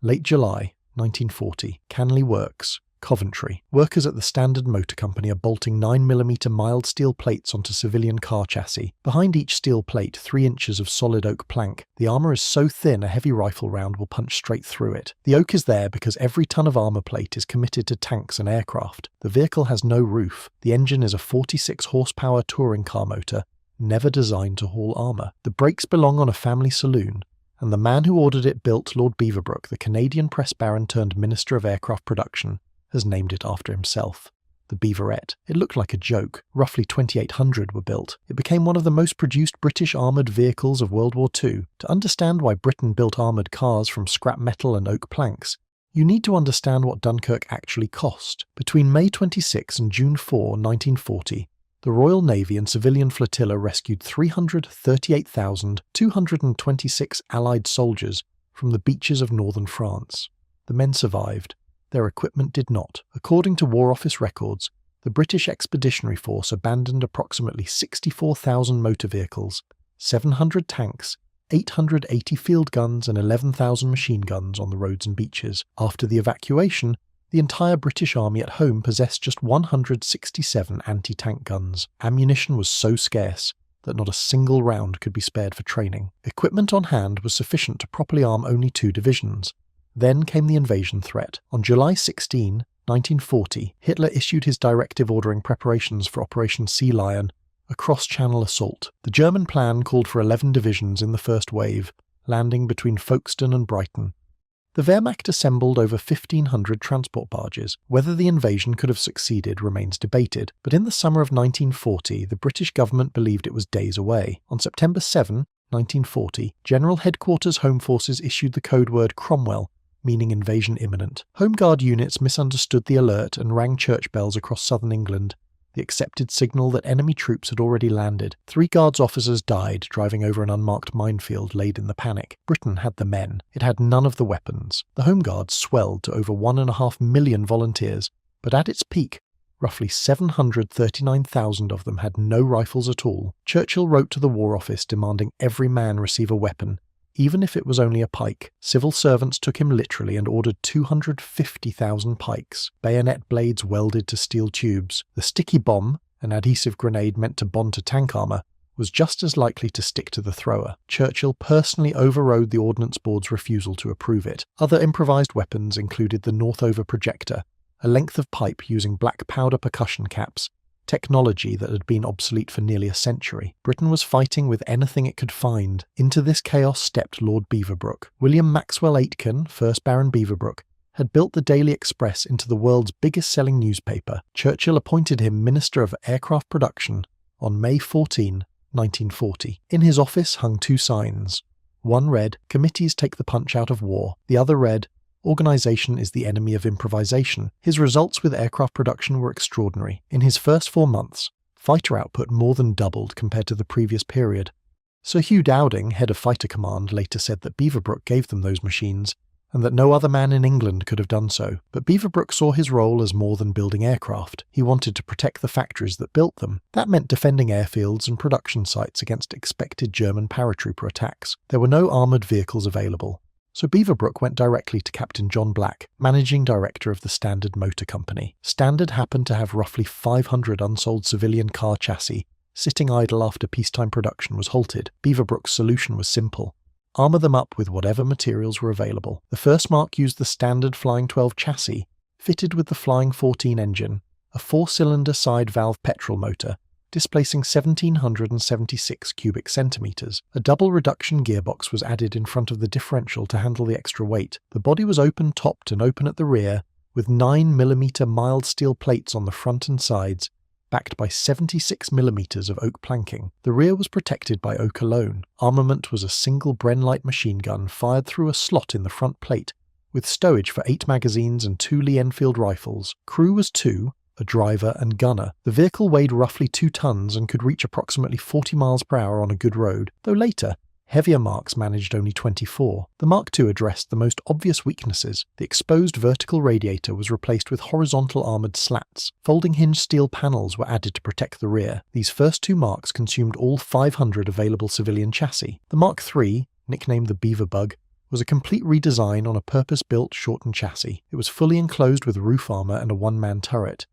Late July 1940, Canley Works, Coventry. Workers at the Standard Motor Company are bolting 9mm mild steel plates onto civilian car chassis. Behind each steel plate, 3 inches of solid oak plank. The armour is so thin a heavy rifle round will punch straight through it. The oak is there because every ton of armour plate is committed to tanks and aircraft. The vehicle has no roof. The engine is a 46 horsepower touring car motor, never designed to haul armour. The brakes belong on a family saloon, and the man who ordered it built Lord Beaverbrook, the Canadian press baron turned Minister of Aircraft Production, has named it after himself. The Beaverette. It looked like a joke. Roughly 2,800 were built. It became one of the most produced British armoured vehicles of World War II. To understand why Britain built armoured cars from scrap metal and oak planks, you need to understand what Dunkirk actually cost. Between May 26 and June 4, 1940, the Royal Navy and civilian flotilla rescued 338,226 Allied soldiers from the beaches of northern France. The men survived. Their equipment did not. According to War Office records, the British Expeditionary Force abandoned approximately 64,000 motor vehicles, 700 tanks, 880 field guns and 11,000 machine guns on the roads and beaches. After the evacuation, the entire British Army at home possessed just 167 anti-tank guns. Ammunition was so scarce that not a single round could be spared for training. Equipment on hand was sufficient to properly arm only 2 divisions. Then came the invasion threat. On July 16, 1940, Hitler issued his directive ordering preparations for Operation Sea Lion, a cross-channel assault. The German plan called for 11 divisions in the first wave, landing between Folkestone and Brighton. The Wehrmacht assembled over 1,500 transport barges. Whether the invasion could have succeeded remains debated, but in the summer of 1940, the British government believed it was days away. On September 7, 1940, General Headquarters Home Forces issued the code word Cromwell, meaning invasion imminent. Home Guard units misunderstood the alert and rang church bells across southern England, the accepted signal that enemy troops had already landed. 3 Guards officers died driving over an unmarked minefield laid in the panic. Britain had the men. It had none of the weapons. The Home Guards swelled to over 1.5 million volunteers, but at its peak, roughly 739,000 of them had no rifles at all. Churchill wrote to the War Office demanding every man receive a weapon, even if it was only a pike. Civil servants took him literally and ordered 250,000 pikes, bayonet blades welded to steel tubes. The sticky bomb, an adhesive grenade meant to bond to tank armour, was just as likely to stick to the thrower. Churchill personally overrode the Ordnance Board's refusal to approve it. Other improvised weapons included the Northover projector, a length of pipe using black powder percussion caps, technology that had been obsolete for nearly a century. Britain was fighting with anything it could find. Into this chaos stepped Lord Beaverbrook. William Maxwell Aitken, 1st Baron Beaverbrook, had built the Daily Express into the world's biggest-selling newspaper. Churchill appointed him Minister of Aircraft Production on May 14, 1940. In his office hung 2 signs. One read, "Committees take the punch out of war." The other read, "Organisation is the enemy of improvisation." His results with aircraft production were extraordinary. In his first 4 months, fighter output more than doubled compared to the previous period. Sir Hugh Dowding, head of Fighter Command, later said that Beaverbrook gave them those machines, and that no other man in England could have done so. But Beaverbrook saw his role as more than building aircraft. He wanted to protect the factories that built them. That meant defending airfields and production sites against expected German paratrooper attacks. There were no armoured vehicles available. So Beaverbrook went directly to Captain John Black, managing director of the Standard Motor Company. Standard happened to have roughly 500 unsold civilian car chassis, sitting idle after peacetime production was halted. Beaverbrook's solution was simple. Armour them up with whatever materials were available. The first mark used the standard Flying 12 chassis, fitted with the Flying 14 engine, a 4-cylinder side-valve petrol motor, displacing 1,776 cubic centimetres. A double reduction gearbox was added in front of the differential to handle the extra weight. The body was open-topped and open at the rear, with 9mm mild steel plates on the front and sides, backed by 76mm of oak planking. The rear was protected by oak alone. Armament was a single Bren-Light machine gun fired through a slot in the front plate, with stowage for 8 magazines and 2 Lee Enfield rifles. Crew was 2, a driver and gunner. The vehicle weighed roughly 2 tons and could reach approximately 40 miles per hour on a good road, though later, heavier Marks managed only 24. The Mark II addressed the most obvious weaknesses. The exposed vertical radiator was replaced with horizontal armoured slats. Folding hinge steel panels were added to protect the rear. These first 2 Marks consumed all 500 available civilian chassis. The Mark III, nicknamed the Beaverbug, was a complete redesign on a purpose-built shortened chassis. It was fully enclosed with roof armour and a one-man turret.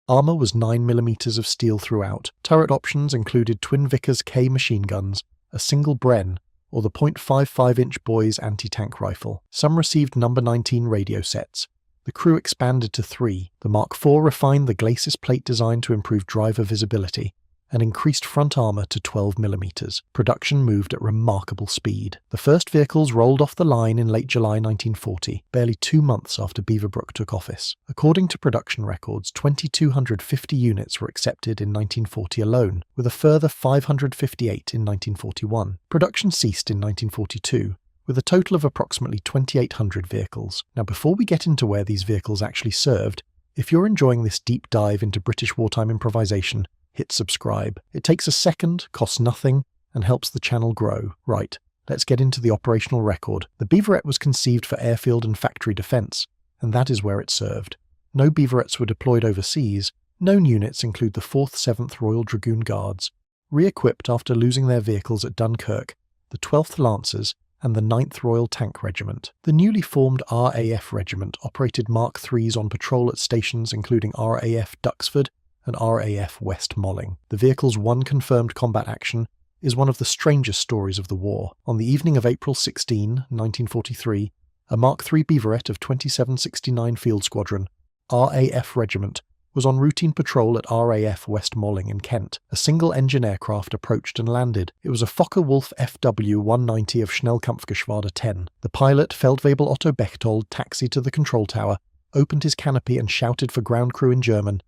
Armour was 9mm of steel throughout. Turret options included twin Vickers K machine guns, a single Bren, or the .55-inch Boys anti-tank rifle. Some received No. 19 radio sets. The crew expanded to 3. The Mark IV refined the glacis plate design to improve driver visibility, and increased front armour to 12mm. Production moved at remarkable speed. The first vehicles rolled off the line in late July 1940, barely 2 months after Beaverbrook took office. According to production records, 2,250 units were accepted in 1940 alone, with a further 558 in 1941. Production ceased in 1942, with a total of approximately 2,800 vehicles. Now, before we get into where these vehicles actually served, if you're enjoying this deep dive into British wartime improvisation, hit subscribe. It takes a second, costs nothing, and helps the channel grow. Right, let's get into the operational record. The Beaverette was conceived for airfield and factory defence, and that is where it served. No Beaverettes were deployed overseas. Known units include the 4th 7th Royal Dragoon Guards, re-equipped after losing their vehicles at Dunkirk, the 12th Lancers, and the 9th Royal Tank Regiment. The newly formed RAF Regiment operated Mark IIIs on patrol at stations including RAF Duxford and RAF West Malling. The vehicle's one confirmed combat action is one of the strangest stories of the war. On the evening of April 16, 1943, a Mark III Beaverette of 2769 Field Squadron, RAF Regiment, was on routine patrol at RAF West Malling in Kent. A single-engine aircraft approached and landed. It was a Focke-Wulf Fw 190 of Schnellkampfgeschwader 10. The pilot, Feldwebel Otto Bechtold, taxied to the control tower, opened his canopy and shouted for ground crew in German.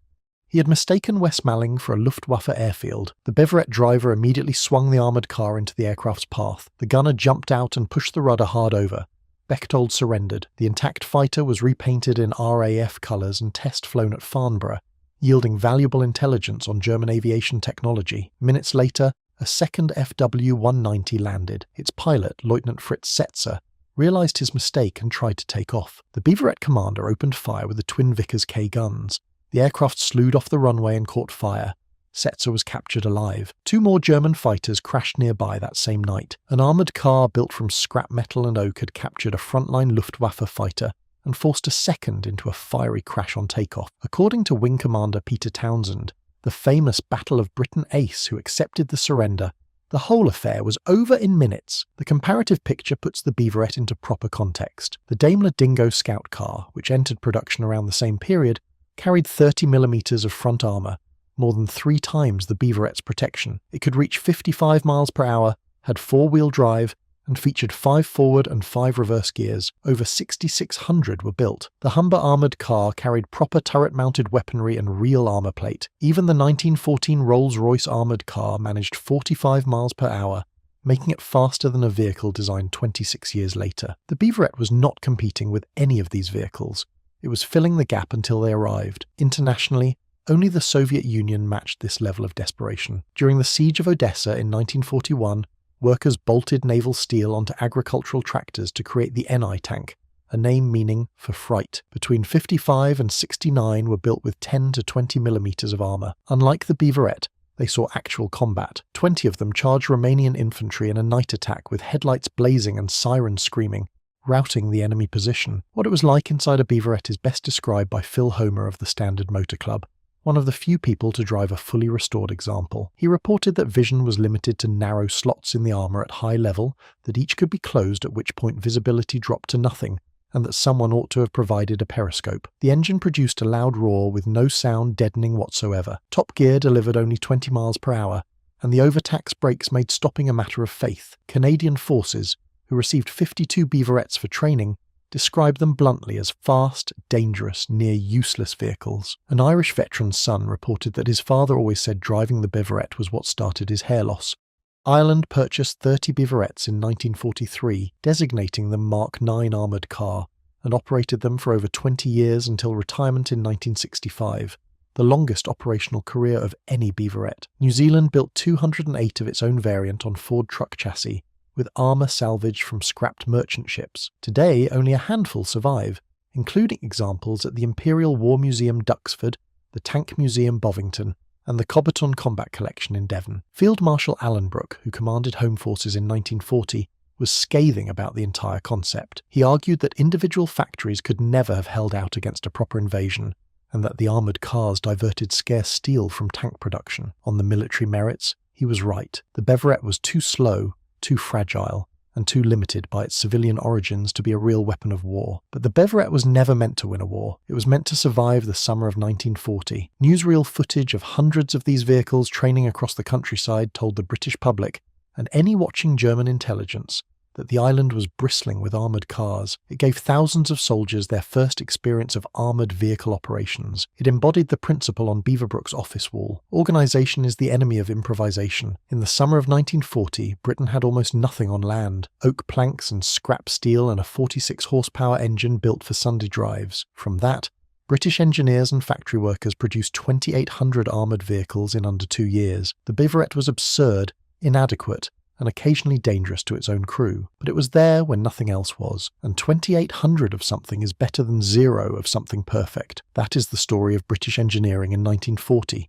He had mistaken West Malling for a Luftwaffe airfield. The Beaverette driver immediately swung the armoured car into the aircraft's path. The gunner jumped out and pushed the rudder hard over. Bechtold surrendered. The intact fighter was repainted in RAF colours and test flown at Farnborough, yielding valuable intelligence on German aviation technology. Minutes later, a second Fw 190 landed. Its pilot, Lieutenant Fritz Setzer, realised his mistake and tried to take off. The Beaverette commander opened fire with the twin Vickers K guns. The aircraft slewed off the runway and caught fire. Setzer was captured alive. 2 more German fighters crashed nearby that same night. An armoured car built from scrap metal and oak had captured a frontline Luftwaffe fighter and forced a second into a fiery crash on takeoff. According to Wing Commander Peter Townsend, the famous Battle of Britain ace who accepted the surrender, the whole affair was over in minutes. The comparative picture puts the Beaverette into proper context. The Daimler Dingo scout car, which entered production around the same period, carried 30mm of front armour, more than 3 times the Beaverette's protection. It could reach 55 miles per hour, had 4-wheel drive, and featured 5 forward and 5 reverse gears. Over 6,600 were built. The Humber armoured car carried proper turret-mounted weaponry and real armour plate. Even the 1914 Rolls-Royce armoured car managed 45 miles per hour, making it faster than a vehicle designed 26 years later. The Beaverette was not competing with any of these vehicles. It was filling the gap until they arrived. Internationally, only the Soviet Union matched this level of desperation. During the Siege of Odessa in 1941, workers bolted naval steel onto agricultural tractors to create the NI tank, a name meaning for fright. Between 55 and 69 were built with 10 to 20mm of armour. Unlike the Beaverette, they saw actual combat. 20 of them charged Romanian infantry in a night attack with headlights blazing and sirens screaming, routing the enemy position. What it was like inside a Beaverette is best described by Phil Homer of the Standard Motor Club, one of the few people to drive a fully restored example. He reported that vision was limited to narrow slots in the armour at high level, that each could be closed at which point visibility dropped to nothing, and that someone ought to have provided a periscope. The engine produced a loud roar with no sound deadening whatsoever. Top gear delivered only 20 miles per hour, and the overtaxed brakes made stopping a matter of faith. Canadian forces, who received 52 Beaverettes for training, described them bluntly as fast, dangerous, near useless vehicles. An Irish veteran's son reported that his father always said driving the Beaverette was what started his hair loss. Ireland purchased 30 Beaverettes in 1943, designating them Mark IX armoured car, and operated them for over 20 years until retirement in 1965, the longest operational career of any Beaverette. New Zealand built 208 of its own variant on Ford truck chassis, with armour salvaged from scrapped merchant ships. Today, only a handful survive, including examples at the Imperial War Museum Duxford, the Tank Museum Bovington, and the Cobberton Combat Collection in Devon. Field Marshal Alan Brooke, who commanded Home Forces in 1940, was scathing about the entire concept. He argued that individual factories could never have held out against a proper invasion, and that the armoured cars diverted scarce steel from tank production. On the military merits, he was right. The Beaverette was too slow, too fragile, and too limited by its civilian origins to be a real weapon of war. But the Beaverette was never meant to win a war. It was meant to survive the summer of 1940. Newsreel footage of hundreds of these vehicles training across the countryside told the British public, and any watching German intelligence, that the island was bristling with armoured cars. It gave thousands of soldiers their first experience of armoured vehicle operations. It embodied the principle on Beaverbrook's office wall: organisation is the enemy of improvisation. In the summer of 1940, Britain had almost nothing on land: oak planks and scrap steel and a 46 horsepower engine built for Sunday drives. From that, British engineers and factory workers produced 2,800 armoured vehicles in under 2 years. The Beaverette was absurd, inadequate, and occasionally dangerous to its own crew, but it was there when nothing else was, and 2,800 of something is better than 0 of something perfect. That is the story of British engineering in 1940.